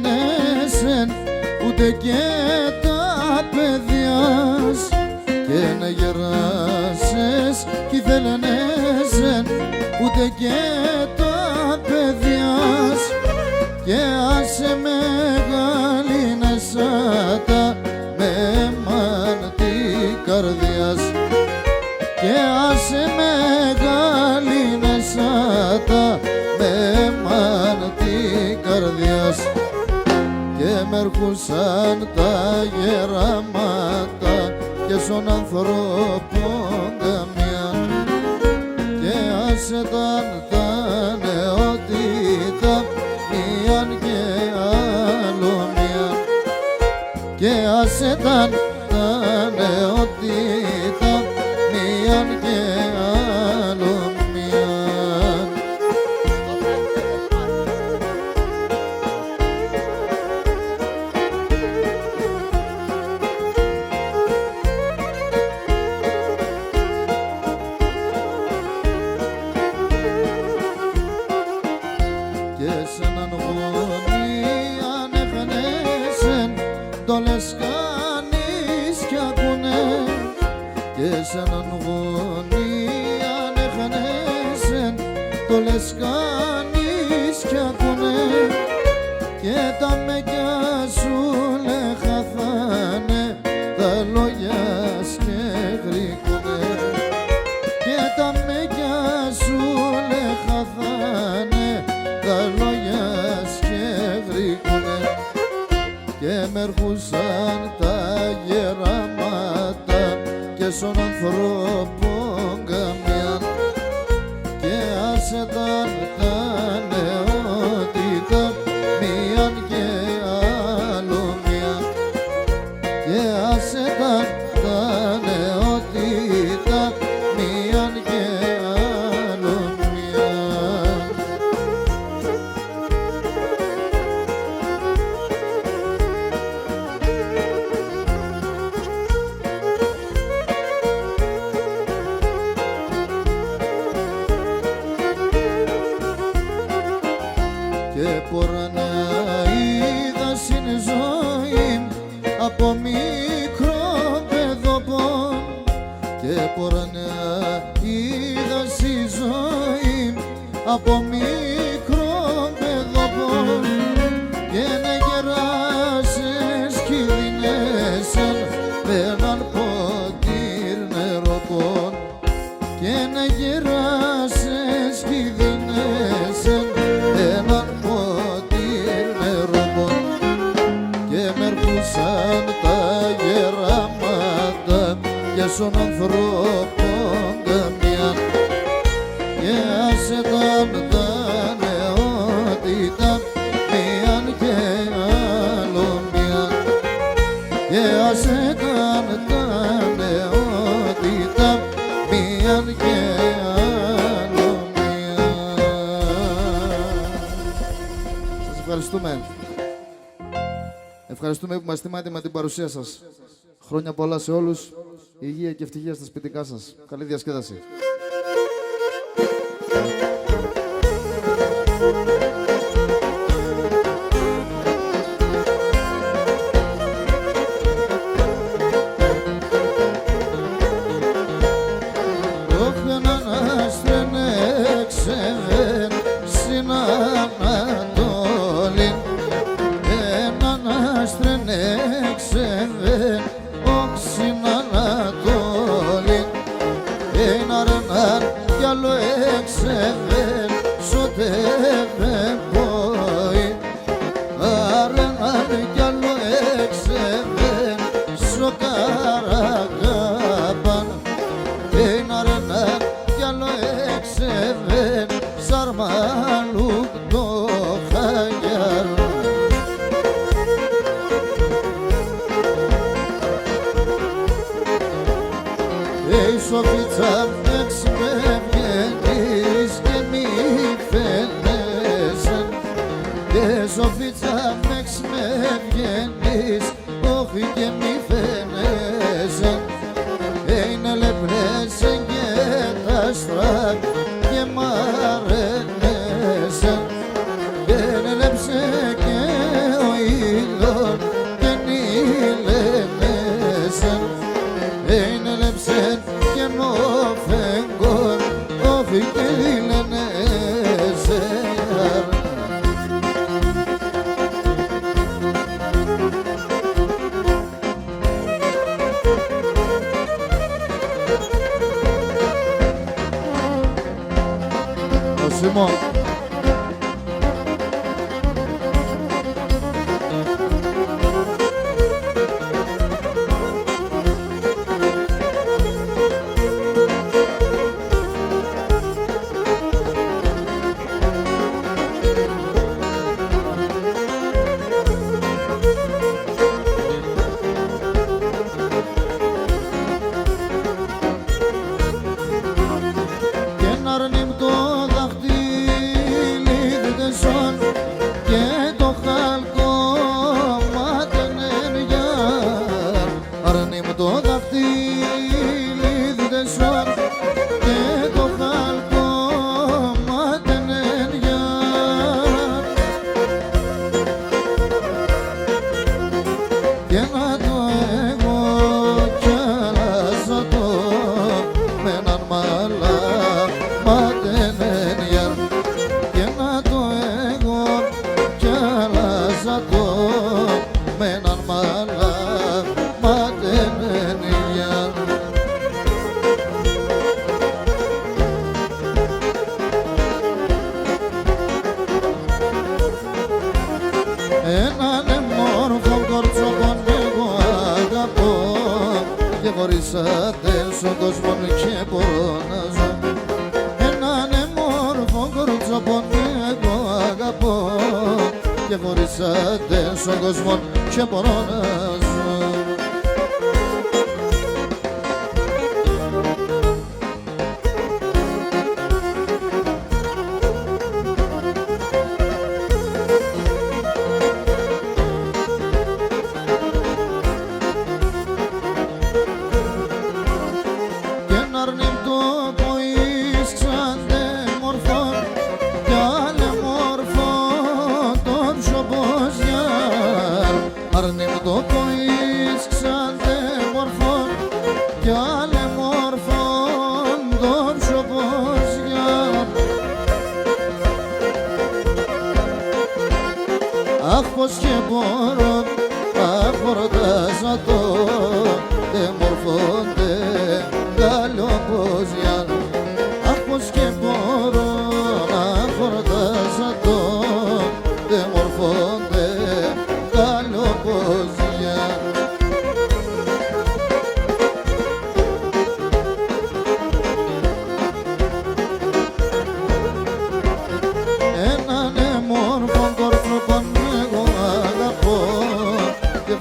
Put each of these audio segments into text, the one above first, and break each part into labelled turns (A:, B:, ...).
A: θέλενέσεν ούτε και τα παιδιάς και να γεράσες κι θέλενέσεν ούτε και τα παιδιάς και άσε μεγάλη νεσάτα με μάντη καρδιάς και άσε μεγάλη νεσάτα με μάντη καρδιάς και μ' έρχουσαν τα γεράματα και στον ανθρώπων καμιά και άσε τα νεότητα μίαν και άλλο μίαν και άσε τα νεότητα μίαν και άλλο μίαν. Και σ' έναν γονεί ανέφαινεσεν το λες κανείς κι ακούνε και σ' έναν γονεί ανέφαινεσεν το λες κανείς κι ακούνε και τα μέγια σου λεχαθάνε τα λόγια σκεγρικούνε και τα μέγια σου λεχαθάνε τα λόγια σκεγρικούνε και μ' έρχουσαν τα γεράματα και στον ανθρώπων καμιά και άσε τα νεότητα μίαν και άλλο μίαν και άσε τα νεότητα μίαν και άλλο μίαν. Και πορανά είδα στην ζωή από μικρό παιδοπόν και πορανά είδα στη ζωή από μικρό παιδοπόν και να γεράσες κι δινέσεν με έναν ποτήρ νεροπόν και να γεράσες κι δινέσεν έναν ποτήρ νεροπόν και μ' έρχουσαν τα γεράματα και στον ανθρώπων καμιά και άσε τα νεότητα μίαν και άλλο μίαν και άσε τα νεότητα μίαν και άλλο μίαν. Σας ευχαριστούμε. Ευχαριστούμε που μας τιμάτε με την παρουσία σας. Χρόνια πολλά σε όλους. Υγεία και ευτυχία στα σπιτικά σας. Καλή διασκέδαση. Σοφίτσα έξι με βγαίνεις και μη φαίνεσαι και Σοφίτσα έξι με βγαίνεις όχι και μη φαίνεσαι είναι λεπτές και τα άστρα και μ' αρένεσαι είναι λεπτές και ο Σιμό. Χωρίσατε στον κόσμο και μπορώ να ζω. Έναν μόρφο κορτσόπον εγώ αγαπώ και χωρίσατε στον κόσμο και μπορώ να ζω. Αχ πως και μπορώ, αχ χορτάζα το δε μορφώνται καλοπόζια. Αχ πως και μπορώ, αχ χορτάζα το δε μορφώνται καλοπόζια. Έναν μόρφο κορτσόπον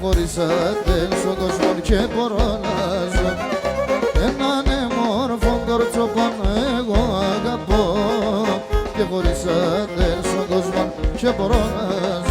A: χωρίσατε στον κόσμο και μπορώ να ζω. Έναν μόρφο κορτσόπον εγώ αγαπώ και χωρίσατε στον κόσμο και μπορώ να ζω.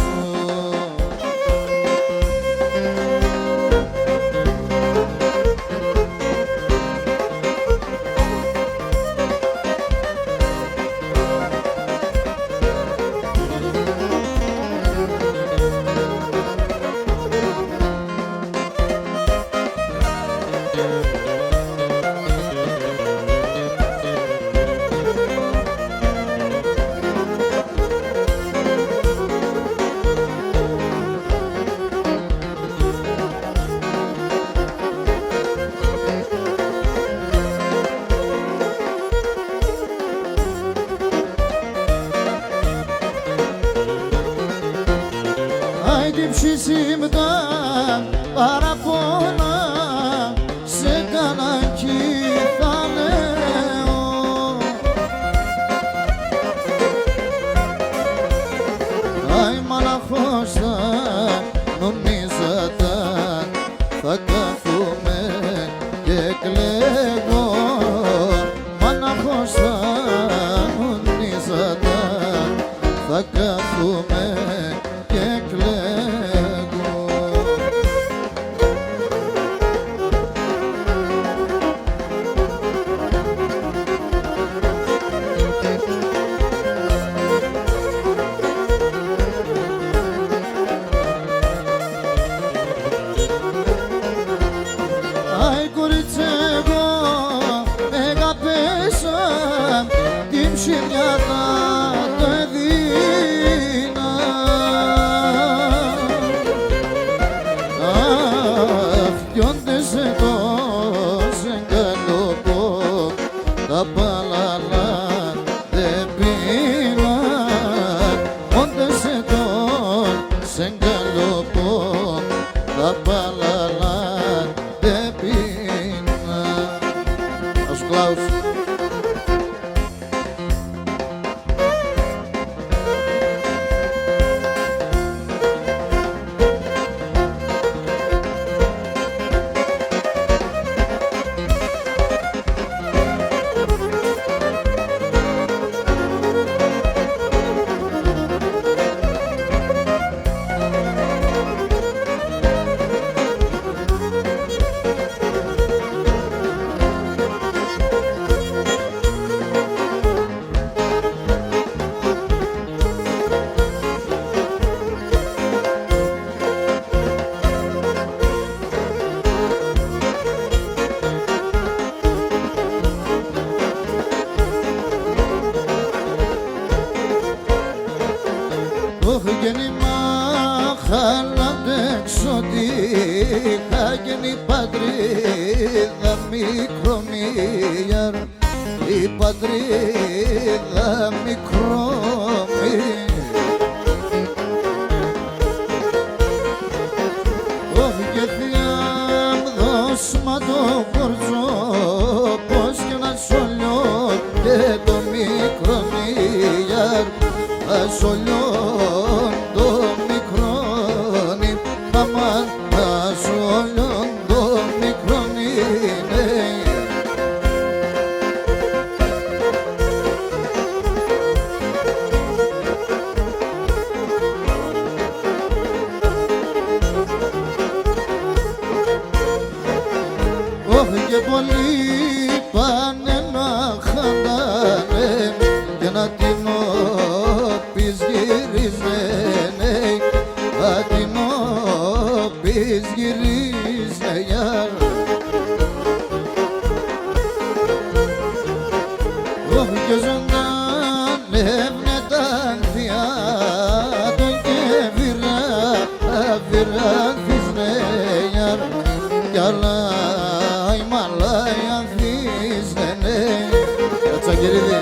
A: Ψήσιμτα παραπονά σε κανένα κι θα λέω. Αι μαλαχώς θα νομίζατα θα κάθομαι και κλαίγω. Μαλαχώς θα νομίζατα θα κάθομαι και κλαίγω. απαλαλάν δεν πίνα. Ο Κλάους. Γέννημα χαλαντέξω τι είχα γίνει πατρίδα μικρομύγιαρ, η πατρίδα μικρομύγιαρ. Όχι και θεία μ' δώσ' μα το κορτσό, πως και να σωλιώ και το μικρομύγιαρ, ασωλιώ το μικρόνι, αμάν ασωλιώ το μικρόνι. Όχι και πολλοί πάνε να χαντάνε και να την όπεις γυρίζανε, να την όπεις γυρίζανε. Όχι και ζωντανεύνε τα ανθιά των και βυράθισνε κι άλλα η μαλάι ανθίσνε. Τσακυρίδη.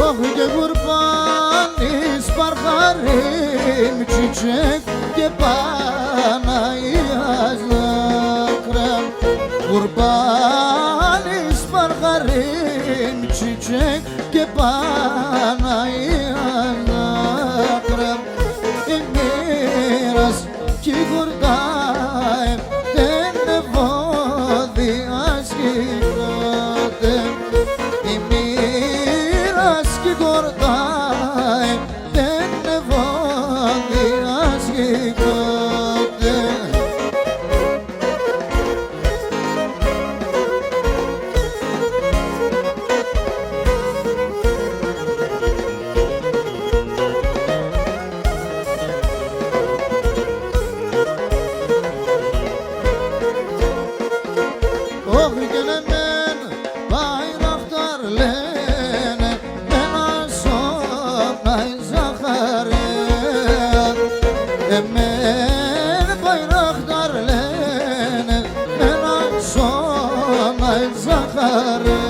A: Όχι και γουρπάνης παρχαρίμ τσιτσέκ και Παναγίας δάκρα. Γουρπάνης παρχαρίμ τσιτσέκ και Παναγίας δάκρα. Η μοίρας κι η γουρτάε δεν ευώδιας γυρνάτε. Η μοίρας κι η γουρτάε δεν ευώδιας γυρνάτε. Όχι και λεμέν Bayraktar λένε ένα σώμα η ζαχαρέ. Εμέν Bayraktar λένε ένα σώμα η ζαχαρέ.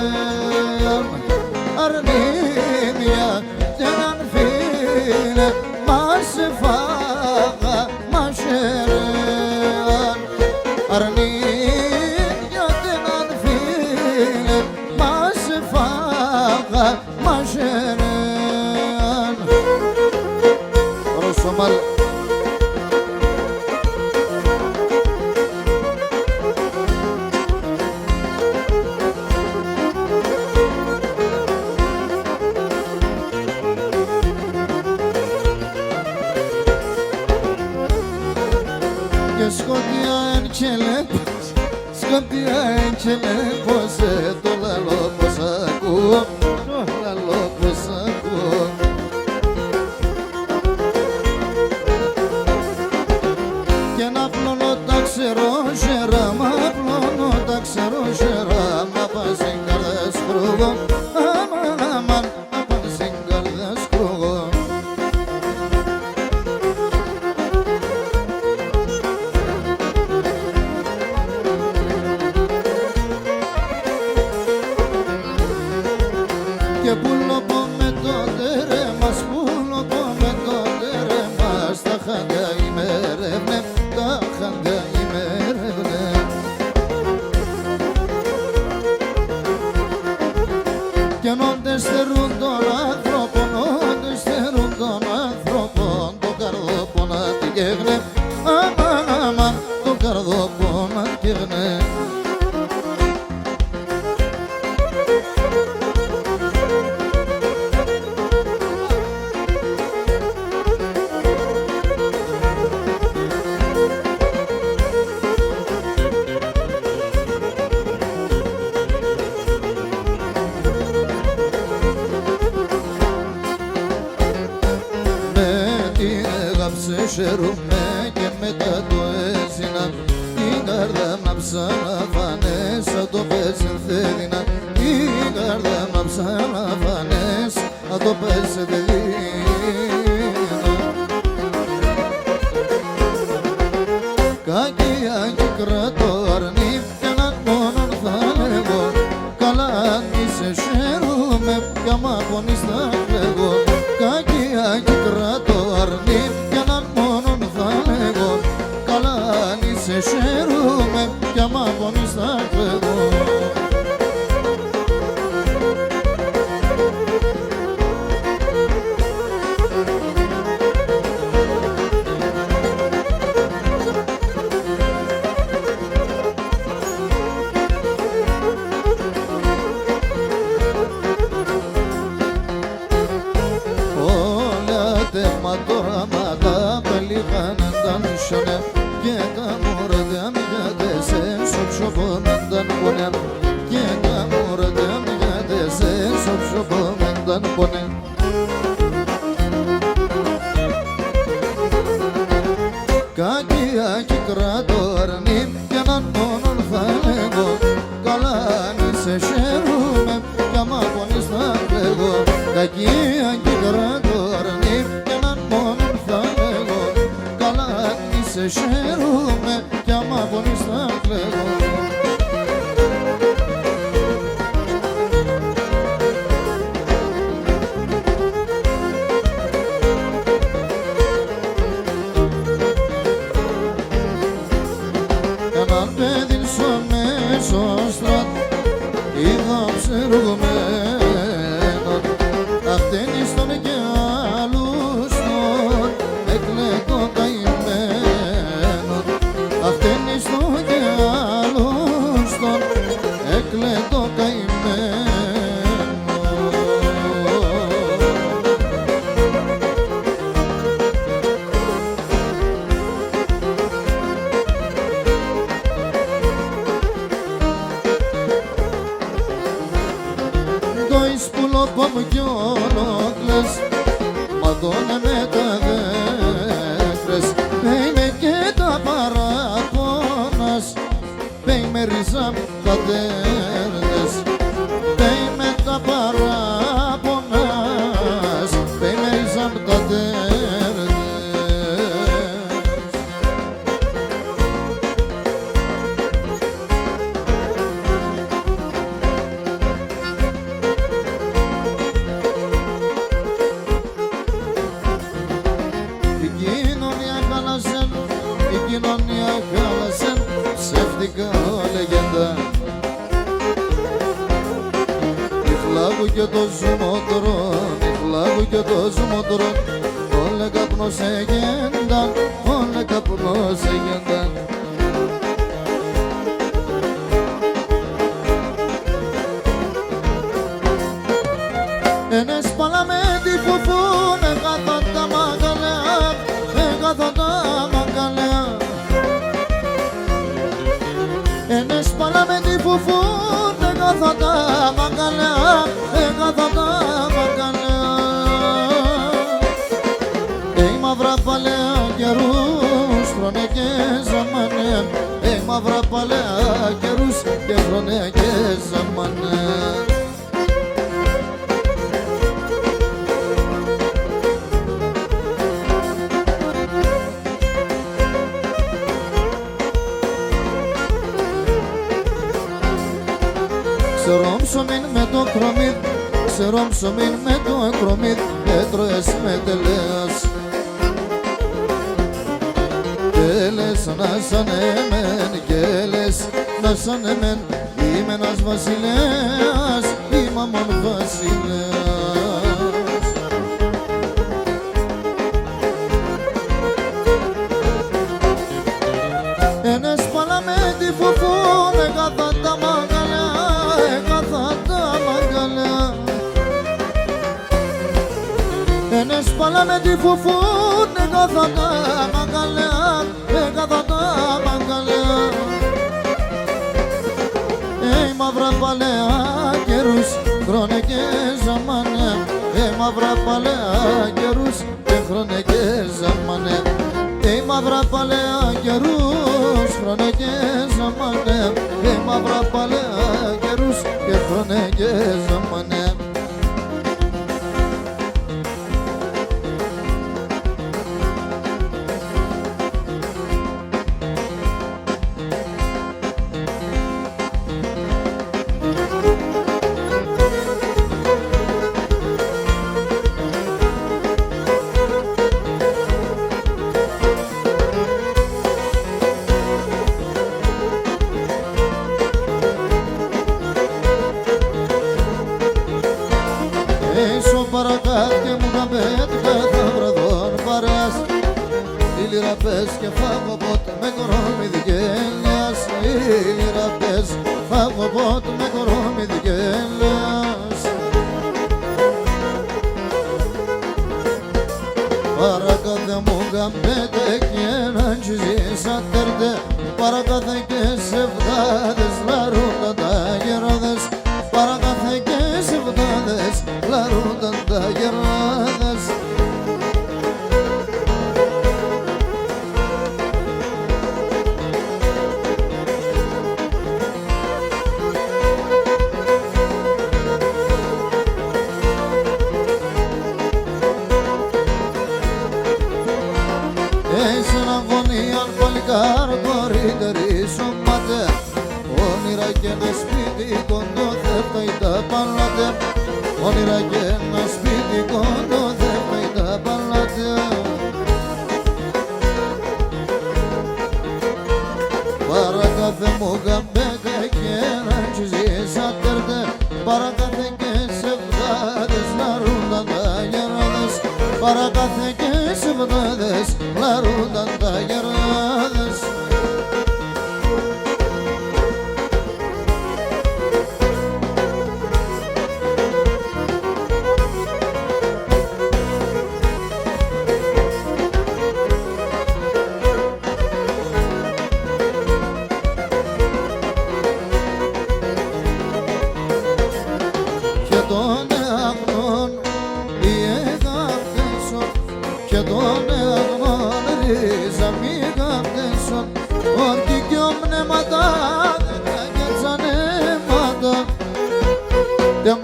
A: Αρνήμια και έναν φίλε μας φάγα μαχαιρέαν. Αρνήμια και έναν φίλε μας φάγα μαχαιρέαν. Ρωσομάλ. Και σκοτεινά εν και λέπος, σκοτεινά εν και λέπος, το λαλό πως ακούω, το λαλό πως ακούω. Και να πλώνω τα ξερόχερα, μα πλώνω τα ξερόχερα, μα πας στην καρδιά σκρούγω, αμάν, αμάν, μα πας στην καρδιά σκρούγω. ψεσέρουμε και μετά το έζηνα την καρδιά να ψαλαβάνες σαν το πεσενθέδινα την καρδιά να ψαλαβάνες σαν το πεσενθέδινα κακία και κρατώ αρνή κι έναν μόνον θα λέγω καλά μη σε χαίρομαι κι άμα πονείς θα κλαίγω κακία και κρατώ αρνή κι έναν μόνον θα λέγω καλά μη σε χαίρομαι κι άμα πονείς θα κλαίγω ματώραματα πελίχαναν σωνε και τα μωρδιά μηγάτεσαι στο ψωπωμένταν πονε και τα μωρδιά μηγάτεσαι στο ψωπωμένταν πονε κακία κι κρατώ αρνή κι έναν μόνον θα λέγω καλά μη σε χαίρομαι κι άμα πονείς θα κλαίγω κακία κι κρατώ αρνή σε χαίρομαι κι άμα πονείς θα κλαίγω έναν παιδί στο μέσο είδα ψεργωμένον αυτήν στον και άλλους τον εκλέγω καημένον αυτήν στον και άλλους τον εκλέγω καημένον Πόμου κι ολόκλες ματώνε με τα δέφρες πέι και τα παραπώνας πέι με ρίζα τα τέρνες πέι με τα παραπώνας πέι με ρίζα τα τέρνες η κοινωνία χάλασε ψεύτικα λεγέντα η φλάγου και το ζουμότρο η φλάγου και το ζουμότρο όλε καπνός έγιναν όλε καπνός έγιναν Ενες παλάμε τη φουφούν έκαθαν τα μαγαλιά έκαθαν τα μαγαλιά Ενες παλάμε τη φουφούν έκαθαν τα μαγαλιά έκαθαν τα μαγαλιά Ει μαύρα παλαιά καιρούς χρονέ και ζαμανέ Ει μαύρα παλαιά καιρούς και χρονέ και ζαμανέ Ξερόμψομην με το κρομίδ, ξερόμψομην με το κρομίδ, έτρωες με τελέας. Και λες να σαν εμεν, και λες να σαν εμεν, είμαι ένας βασιλέας, είμαι αμον βασιλέας. Ενες παλάμε τη φουφούν, έκαθαν τα μαγαλιά, έκαθαν τα μαγαλιά. Ενες παλάμε τη φουφούν, έκαθαν τα μαγαλιά, έκαθαν τα μαγαλιά. Μαύρα παλαιά καιρούς, χρόνε και ζαμανέ, μαύρα παλαιά καιρούς και χρόνο και ζαμάνε. Μαύρα παλαιά καιρούς, χρόνο και ζαμάνε. Μαύρα παλαιά καιρούς και χρόνο και ζαμάνε. Πες και φάγω πότε με κορόμι δικέλιας. Ήλιρα πες, φάγω πότε με κορόμι δικέλιας. Παρακάθε μου γαμπέτε και έναν τσιζίσατερτε. Παρακάθε και σε βδάδες λαρούνταν τα γεράδες. Παρακάθε και σε βδάδες λαρούνταν τα γεράδες. Όνειρα και ένα σπίτι κοντό δεν φταίει τα παλάτε. Όνειρα και ένα σπίτι κοντό δεν φταίει τα παλάτε. Παρακάθε μου γαμπέτε και έναν τσιζίσατερτε. Παρακάθε και σε βδάδες λαρούνταν τα γεράδες. Παρακάθε και σε βδάδες λαρούνταν τα γεράδες.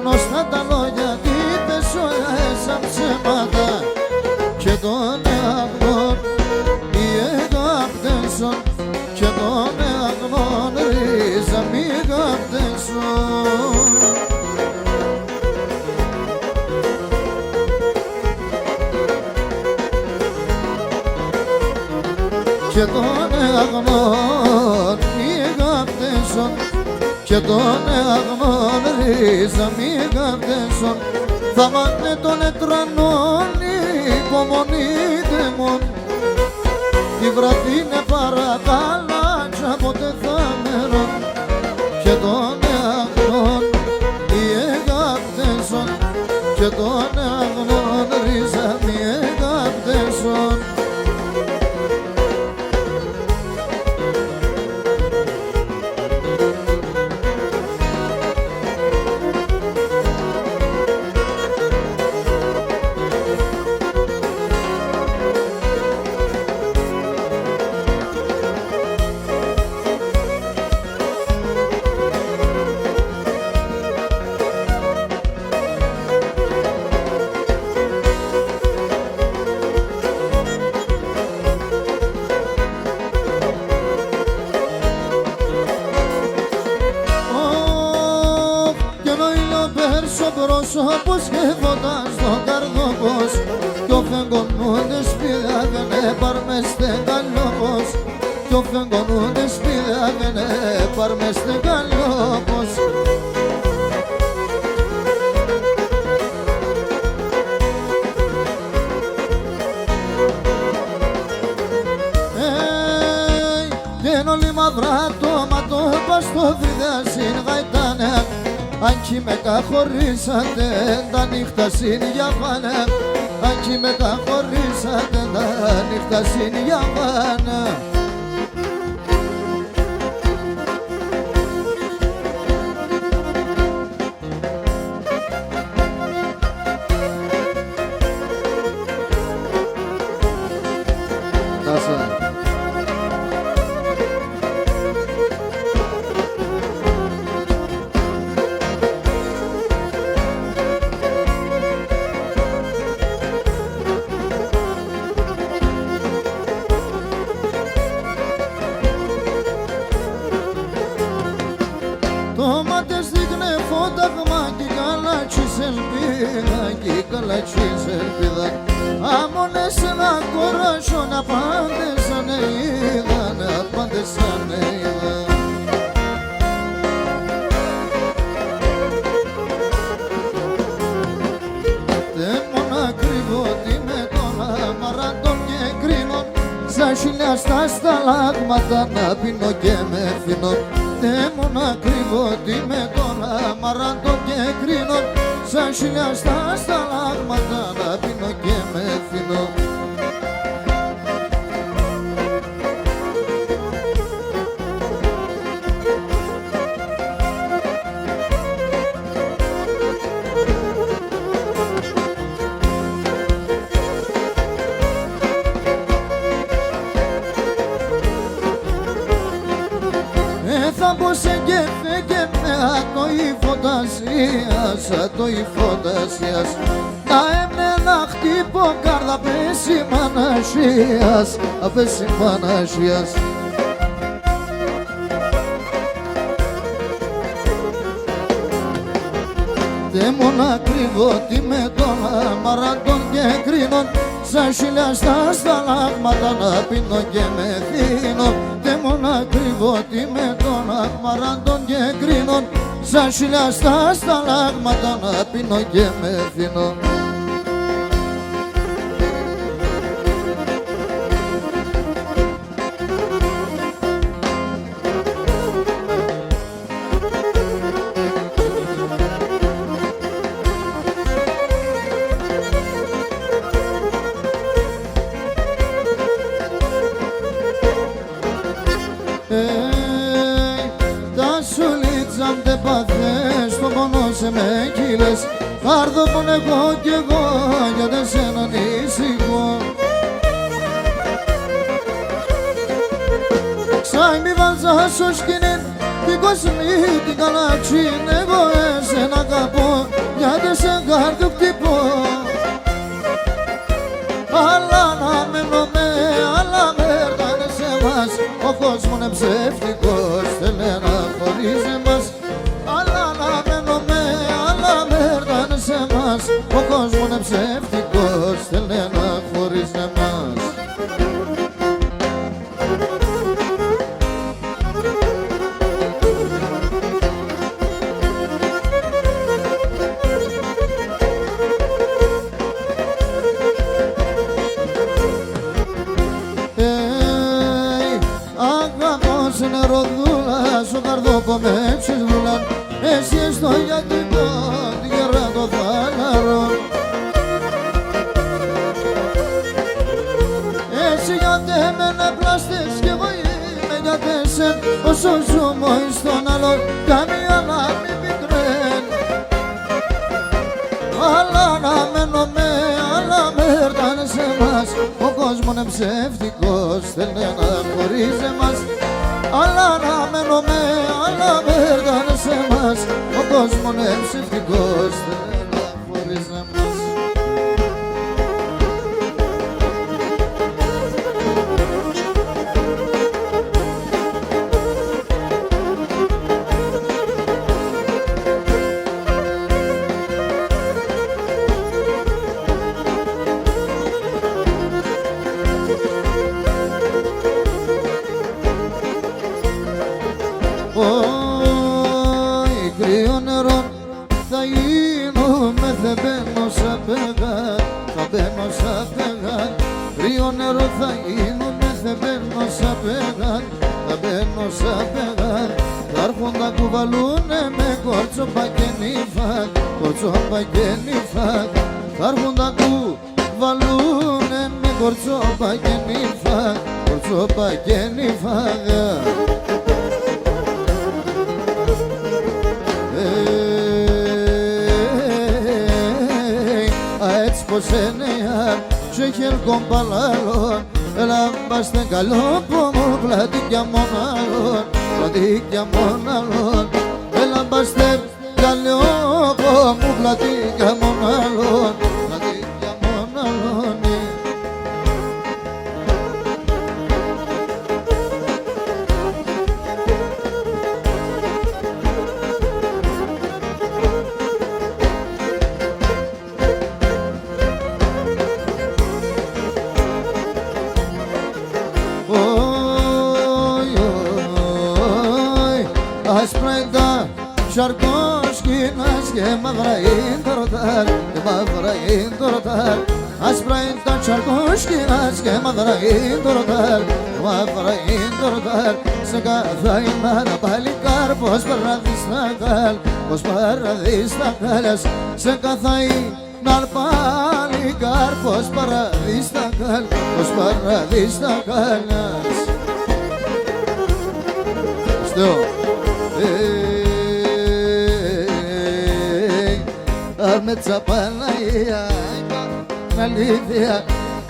A: Γνωστά τα λόγια είπες όλα σαν ψέματα. Και τον εαγνών οι εγάπτεσον. Και τον εαγνών ρίζα μη γάπτεσον. Και τον εαγνών οι εγάπτεσον. Και τον εαγνών ρίζα μη γαπτέσον. Θα μάνε τον ετρανών υπομονείτε μον. Η βραδύ είναι παρακάλα κι ποτέ θα μερών. Και τον εαγνών οι εγαπτέσον. Και τον εαγνών ρίζα μη γαπτέσον. Όπως σκέφοντας τον καρδόπος. Κι ο φεγγονούντες πηδάγανε παρμέστε καλόπος. Κι ο φεγγονούντες πηδάγανε παρμέστε καλόπος. Την όλη μαυρά το ματώ πας στο φρυδάσιν γαϊτάνε. Αν κι με καθορίσατε τα νύχτα συνδιαβάνε. Αν κι με καθορίσατε τα νύχτα συνδιαβάνε. Άσα. Το μάτες δείχνε φόνταγμα κι καλάτσις ελπίδα, κι καλάτσις ελπίδα. Άμονες ένα κοράσιο να πάντες σαν είδα, να πάντες σαν είδα. Δεν μόνα κρύβω τι με τον αμαραντών και κρίνων, σαν χιλιά στα σταλάγματα να πίνω και με φινώ. Δεν μόνα κρύβω τι με τον αμαραντών και κρίνων, σαν χιλιά στα σταλάγματα να πίνω και με φινώ. Θα μπορούσε και φέγγε με ατοή φαντασίας, ατοή φαντασίας. Να έμνε να χτύπω κάρδα πέσει μανασίας, απέσει μανασίας. Δεν μόνα κρύβω τι με τον αμαραντών και κρίνων, σαν χιλιά στα σταλάγματα να πίνω και με θύνω. Δεν μόνα κρύβω τι με τον αμαραντών και κρίνων, σαν χιλιά στα σταλάγματα να πίνω και με θύνω. Τα σουλίτσα μ' τε παθές, το πόνο σε με κύλες. Άρδο πον εγώ κι εγώ, για δε σένα ανησυχώ. Ξάι μη βάζα στο σκηνήν, την κοσμή την καλάξιν. Εγώ εσένα αγαπώ, για δε σε κάρδου χτυπώ. Αλλά να μένω με, αλλά με έρθανε σε μας. Ο κόσμος είναι ψεύτικος, θέλει να χωρίζει μας. Αλλά να μένω με, αλλά με έρθανε σε μας. Ο κόσμος είναι ψεύτικος, θέλει να χωρίζει μας. Νεροδούλα, σου καρδόπο με ψηδούλα. Εσύ στο γιατρικό, τη γερά το θάλαρο. Εσύ γιατί εμένα πλάστες κι εγώ είμαι για τέσσερ. Όσο ζούμε στον άλλον, καμία να μην πιτρέν. Αλλά να μένω με, αλλά με έρθανε σε μας. Ο κόσμος είναι ψεύτικος, θέλει να χωρίζει μας. Αλλά να μένω με, αλλά με έρθανε σε μας. Ο κόσμος είναι ψευτικός, θέλει να χωρίζει μας. Κρύο νερό θα γίνομαι, δεν μπαίνω σαν πέγα, θα μπαίνω σαν πέγα. Κρύο νερό θα γίνομαι, δεν μπαίνω σαν πέγα, θα μπαίνω σαν πέγα. Θα έρχουν τα κουβαλούνε με κορτσόπα και νύφα, κορτσόπα και νύφα. Θα έρχουν τα κουβαλούνε με κορτσόπα και νύφα, κορτσόπα και νύφα. Έτσι πως είναι και χέρκον παλάλο, Έλα μπάστε καλό που μου πλατήκια μοναλόν, πλατήκια μοναλόν. Έλα μπάστε καλό που μου πλατήκια μοναλόν, πλατήκια μοναλόν. Σαρκόσκινας και μαύρα είναι το ροτάρ, και μαύρα είναι το ροτάρ. Άσπρα είναι τα σαρκόσκινας και μαύρα είναι το ροτάρ, και μαύρα είναι το ροτάρ. Σε κάθε ημέρα παλικάρ πως παραδείς τα καλ, πως παραδείς τα καλιάς. Σε κάθε ημέρα παλικάρ πως παραδείς τα καλ, πως παραδείς τα καλιάς. Ευχαριστώ. Με τσαπαναία είναι αλήθεια.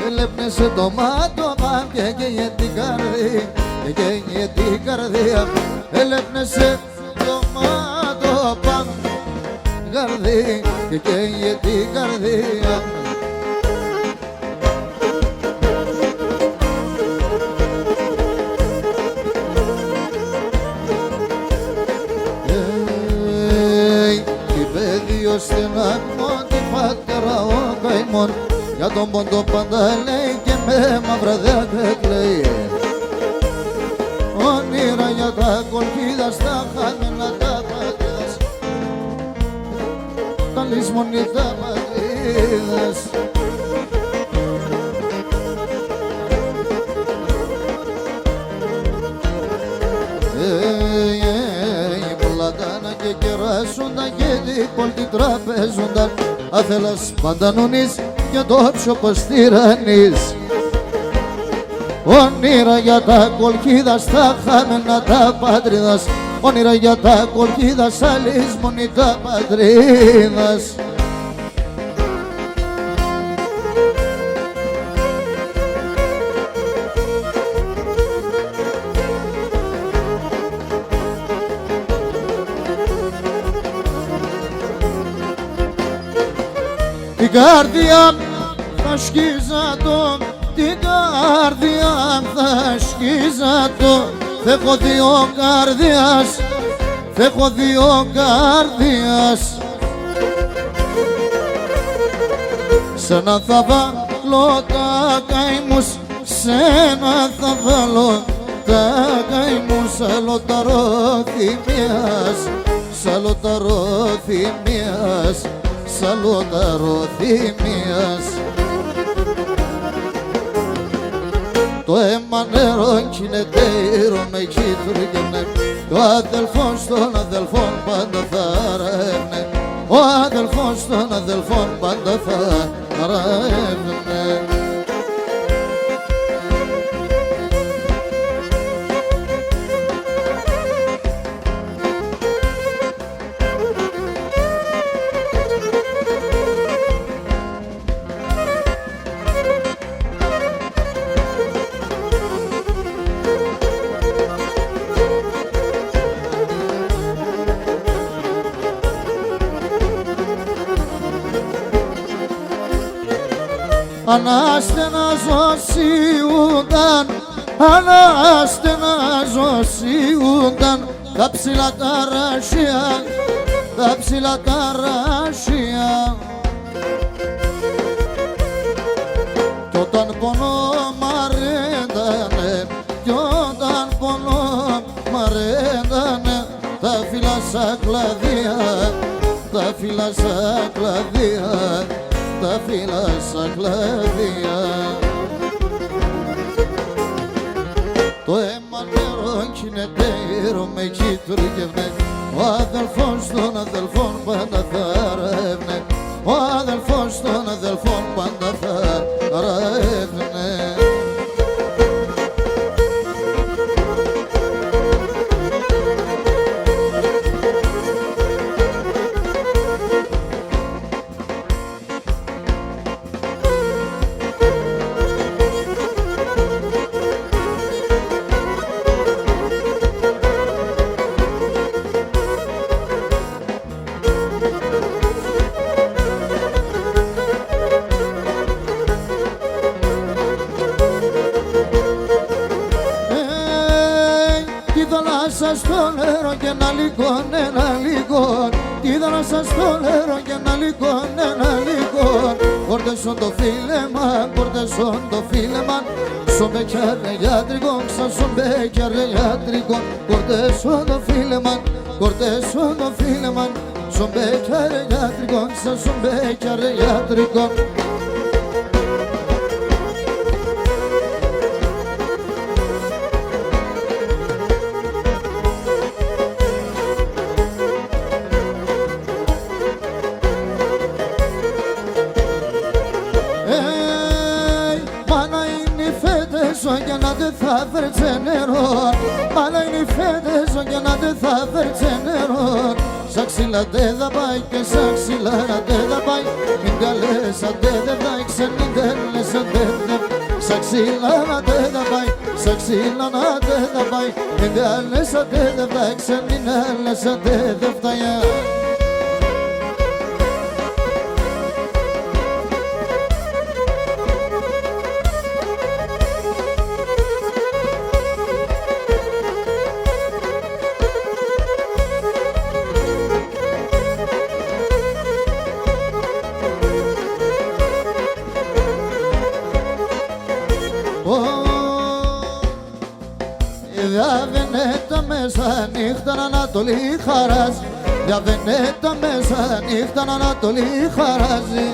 A: Έλεπνε το μάτο παν και καίγε την καρδία, και καίγε την καρδία. Έλεπνε το μάτο παν καρδία και καίγε την καρδία. Στην άκμο τη πατέρα ο καημόν, για τον πόντο πάντα λέει και με μαύρα δεν κλαίει. Όνειρα για τα κολκίδα στα χάμενα τα πατρίδας, τα λησμονή τα πατρίδας. Και κεράσουνταν και δίπολτι τραπέζουνταν, άθελας παντανούνης και το ψωπος τυραννής. Όνειρα για τα κολκίδα στα χάμενα τα πατρίδας, όνειρα για τα κολκίδα στα λησμονή τα πατρίδας. Την καρδιά θα σκίζα το, την καρδιά θα σκίζα το. Θ' έχω δύο καρδιάς, θ' έχω δύο καρδιάς. Σ' ένα θα βάλω τα καημούς, σ' ένα θα βάλω τα καημούς. Άλλο τα ροθυμίας, σ' άλλο τα ροθυμίας, σαλόταρο θυμίας. Το αίμα νερό κινετήρο με κίτριγενε, ο αδελφός των αδελφών πάντα θα ρεύνε, ο αδελφός των αδελφών πάντα θα ρεύνε. Αναστεναζωσιούνταν, αναστεναζωσιούνταν τα ψηλά τα ράσια, τα ψηλά τα ράσια. Κι όταν πονώ μ' αρέντανε, κι όταν πονώ μ' αρέντανε, τα φύλλα σαν κλαδιά, τα φύλλα σαν κλαδιά, τα φύλλα σαν κλαδιά. Το αίμα νερό κινετήρο με κίτριγενε, ο αδελφός των αδελφών πάντα θα ρεύνε, ο αδελφός των αδελφών πάντα θα ρεύνε. σας το νερό και ένα λιγόν, ένα λιγόν. Τι δώνα σας το νερό και ένα λιγόν, ένα λιγόν. Κορτέσον το φίλεμα, κορτέσον το φίλεμα. Στον μπέκιαρε γιατρικό, στον μπέκιαρε γιατρικό. Κορτέσον το φίλεμα, κορτέσον το φίλεμα. Στον μπέκιαρε γιατρικό, στον μπέκιαρε γιατρικό. Για να δεν θα φέρτσε νερό, μάνα είναι οι φέτες για να δεν θα φέρτσε νερό. Σαν ξύλα δεν θα πάει και σαν ξύλα δεν θα πάει. Μην καλές αντέ δεν θα μην τέλες αντέ δεν. Σαν ξύλα δεν θα πάει, σαν ξύλα δεν θα πάει. Μην καλές αντέ δεν θα μην τέλες αντέ δεν φτάει. Για Βενέτα μέσα νύχτα Ανατολή χαράζει. Για Βενέτα μέσα νύχτα Ανατολή χαράζει.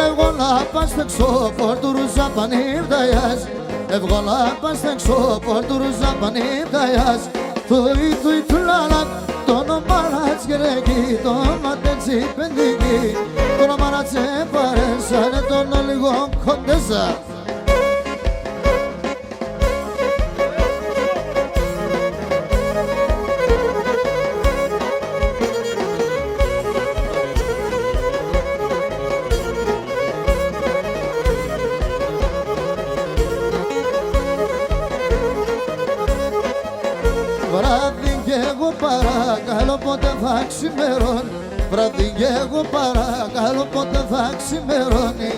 A: Εγώ να πας στο εξώπορτου ρουζαπανί βδայάς. Εγώ να πας στο εξώπορτου ρουζαπανί βδայάς. Τουι τουι τουλάλα το όνομα να τσγερέκει, το όνομα τέτσι πεντική. Το όνομα να τσεπαρέσανε τον λίγο κοντέσα. Βράδυ κι εγώ παρακαλώ πότε θα ξημερώνει. Βράδυ κι εγώ παρακαλώ πότε θα ξημερώνει.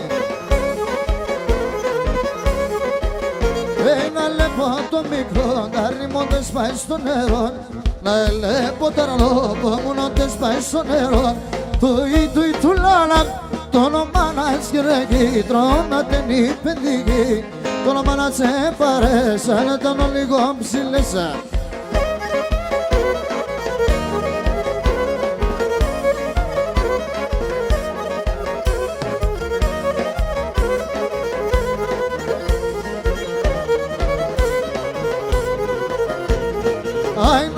A: Ένα λεπτό το μικρό να ρημώντας πάει στο νερό. Να ελέπω τα ρολόπο μου νότες πάει στο νερό. Τουι τουι τουλάλα το όνομα να σκρέγει. Τρώματε νη παιδική. Το όνομα να σε παρέσανε τον λίγο ψηλέσα.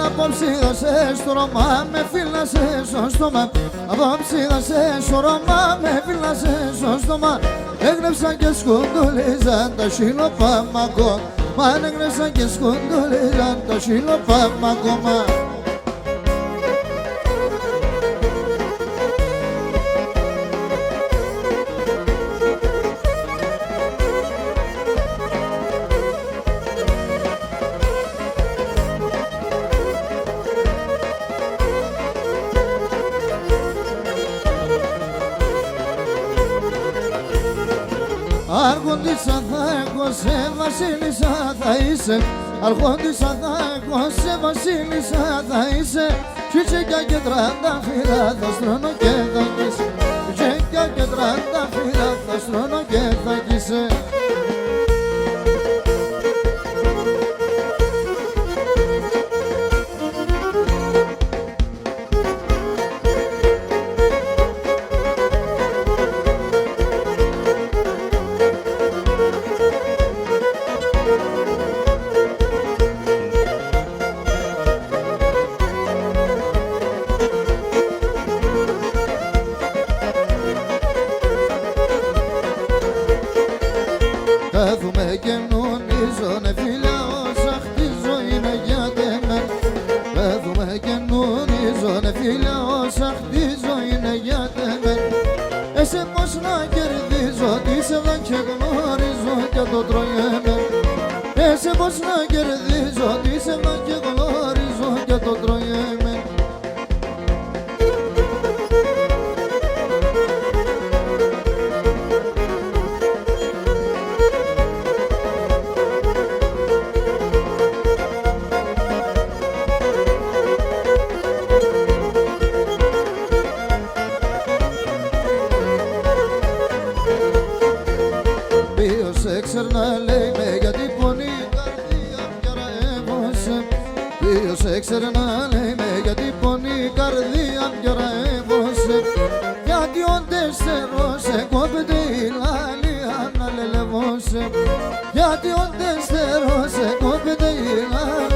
A: Απόψη δώσες στο Ρωμά, με φύλασες στο στόμα. Απόψη δώσες στο Ρωμά, με φύλασες στο στόμα. Έγνεψαν και σκουντουλίζαν το σιλοπάμακο. Μα έγνεψαν και σκουντουλίζαν το σιλοπάμακο. Αρχόντισσα θα έχω σε βασίλισσα θα είσαι. Αρχόντισσα θα έχω σε βασίλισσα θα είσαι. Τσίτσικα και τρανταφύλλα θα στρώνω και θα κοίσε. Τσίτσικα και τρανταφύλλα θα στρώνω και θα κοίσε. Κάθομαι και νονίζω, ναι φίλια, όσα χτίζω είναι για τεμένα. Κάθομαι και νονίζω, ναι φίλια, όσα χτίζω είναι για τεμένα. Εσέ πως να κερδίζω, τι σε δω και γνωρίζω και το τρώγεμαι. Εσέ πως να κερδίζω, τι σε δω και γνωρίζω και το τρώγεμαι. έξερ να λέει με γιατί πονεί η καρδία μου κι ρεύωσε. Ποιος έξερ να λέει με γιατί πονεί η καρδία μου κι ρεύωσε. Γιατί ο τέσσερος εκόπεται η λάλια να λελευωσε. Γιατί ο τέσσερος εκόπεται η λάλια